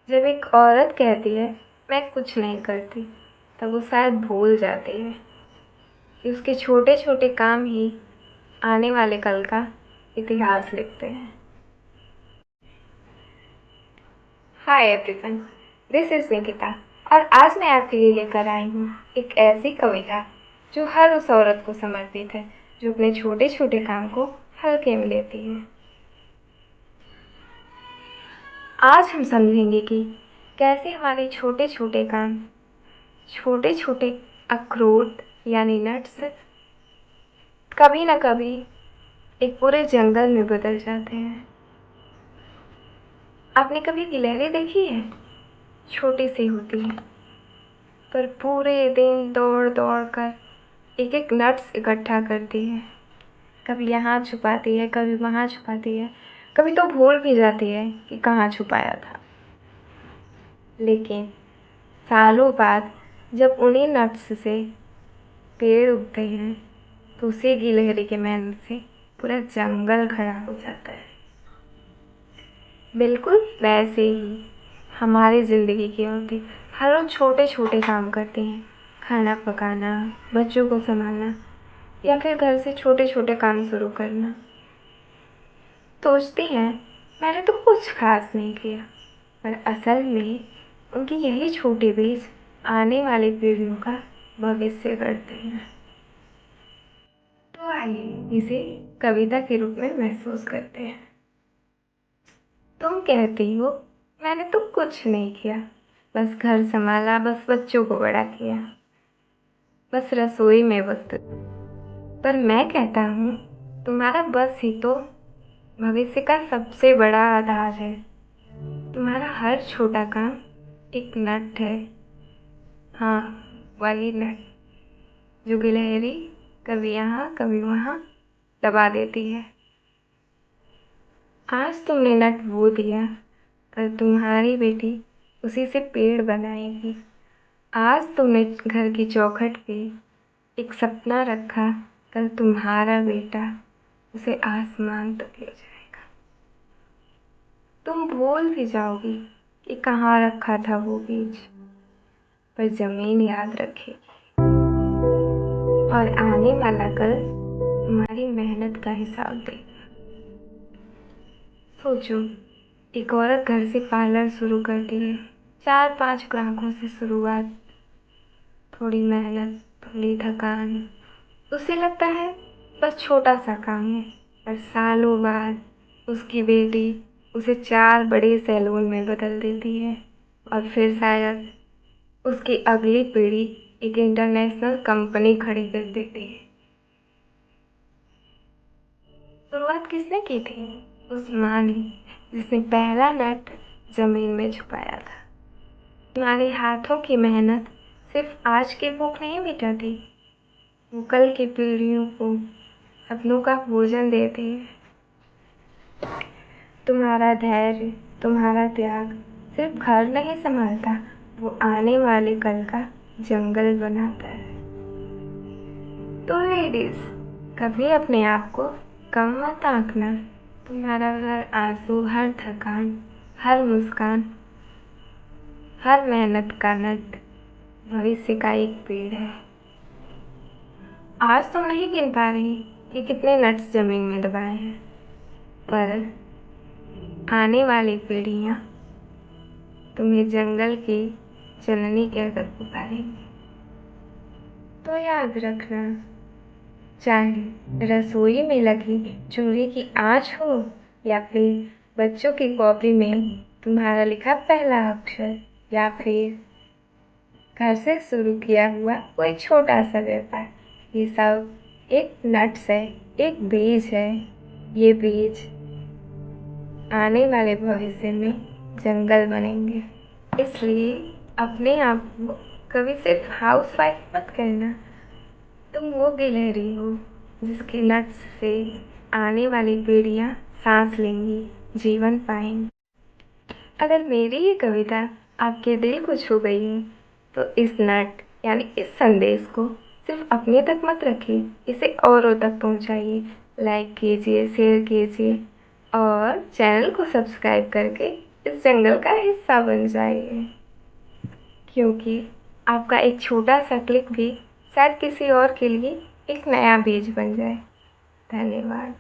जब एक औरत कहती है मैं कुछ नहीं करती, तब वो शायद भूल जाती है कि उसके छोटे छोटे काम ही आने वाले कल का इतिहास लिखते हैं। Hi everyone, this is Nikita और आज मैं आपके लिए लेकर आई हूँ एक ऐसी कविता जो हर उस औरत को समर्पित है जो अपने छोटे छोटे काम को हल्के में लेती है। आज हम समझेंगे कि कैसे हमारे छोटे छोटे काम, छोटे छोटे अखरोट यानी नट्स कभी ना कभी एक पूरे जंगल में बदल जाते हैं। आपने कभी गिलहरी देखी है? छोटी सी होती है, पर पूरे दिन दौड़ दौड़ कर एक एक नट्स इकट्ठा करती है। कभी यहाँ छुपाती है, कभी वहाँ छुपाती है, कभी तो भूल भी जाती है कि कहाँ छुपाया था। लेकिन सालों बाद जब उन्हीं नट्स से पेड़ उगते हैं तो उसी गिलहरी के मेहनत से पूरा जंगल खड़ा हो जाता है। बिल्कुल वैसे ही हमारी ज़िंदगी की औरतें हर रोज़ छोटे छोटे काम करती हैं। खाना पकाना, बच्चों को संभालना या फिर घर से छोटे छोटे काम शुरू करना। सोचती हैं मैंने तो कुछ खास नहीं किया, पर असल में उनकी यही छोटी बीज आने वाली पीढ़ियों का भविष्य करते हैं। तो आइए इसे कविता के रूप में महसूस करते हैं। तुम कहती हो मैंने तो कुछ नहीं किया, बस घर संभाला, बस बच्चों को बड़ा किया, बस रसोई में वक्त। पर मैं कहता हूँ तुम्हारा बस ही तो भविष्य का सबसे बड़ा आधार है। तुम्हारा हर छोटा काम एक नट है। हाँ, वही नट जो गिलहरी कभी यहाँ कभी वहाँ दबा देती है। आज तुमने नट बो दिया, कल तुम्हारी बेटी उसी से पेड़ बनाएगी। आज तुमने घर की चौखट पे एक सपना रखा, कल तुम्हारा बेटा उसे आसमान तक ले जाएगा। तुम भूल भी जाओगी कि कहाँ रखा था वो बीज, पर जमीन याद रखेगी और आने वाला कल तुम्हारी मेहनत का हिसाब देगा। सोचो, एक औरत घर से पार्लर शुरू करती है, 4-5 ग्राहकों से शुरुआत, थोड़ी मेहनत, थोड़ी थकान। उसे लगता है बस छोटा सा काम है, पर सालों बाद उसकी बेटी उसे 4 बड़े सैलून में बदल देती है और फिर शायद उसकी अगली पीढ़ी एक इंटरनेशनल कंपनी खड़ी कर देती है। शुरुआत किसने की थी? उस माँ ने, जिसने पहला नट जमीन में छुपाया था। तुम्हारे हाथों की मेहनत सिर्फ आज की भूख नहीं मिटाती, वो कल की पीढ़ियों को सपनों का भोजन देती है। तुम्हारा धैर्य, तुम्हारा त्याग सिर्फ घर नहीं संभालता, वो आने वाले कल का जंगल बनाता है। तो लेडीज, कभी अपने आप को कम मत आंकना। तुम्हारा हर आंसू, हर थकान, हर मुस्कान, हर मेहनत का नट भविष्य का एक पेड़ है। आज तुम नहीं गिन पा रही कि कितने नट्स जमीन में दबाए हैं, पर आने वाली पीढ़ियाँ तुम्हें जंगल की जननी कहकर पुकारेंगी। तो याद रखना, चाहे रसोई में लगी चूल्हे की आँच हो या फिर बच्चों की कॉपी में तुम्हारा लिखा पहला अक्षर, या फिर घर से शुरू किया हुआ कोई छोटा सा व्यापार, ये सब एक नट्स है, एक बीज है। ये बीज आने वाले भविष्य में जंगल बनेंगे। इसलिए अपने आप को कभी सिर्फ हाउसवाइफ मत कहना। तुम वो गिलहरी हो जिसके नट्स से आने वाली पीढ़ियाँ सांस लेंगी, जीवन पाएंगी। अगर मेरी ये कविता आपके दिल को छू गई है तो इस नट यानी इस संदेश को सिर्फ अपने तक मत रखिए, इसे औरों तक पहुंचाइए। लाइक कीजिए, शेयर कीजिए और चैनल को सब्सक्राइब करके इस जंगल का हिस्सा बन जाइए, क्योंकि आपका एक छोटा सा क्लिक भी शायद किसी और के लिए एक नया बीज बन जाए। धन्यवाद।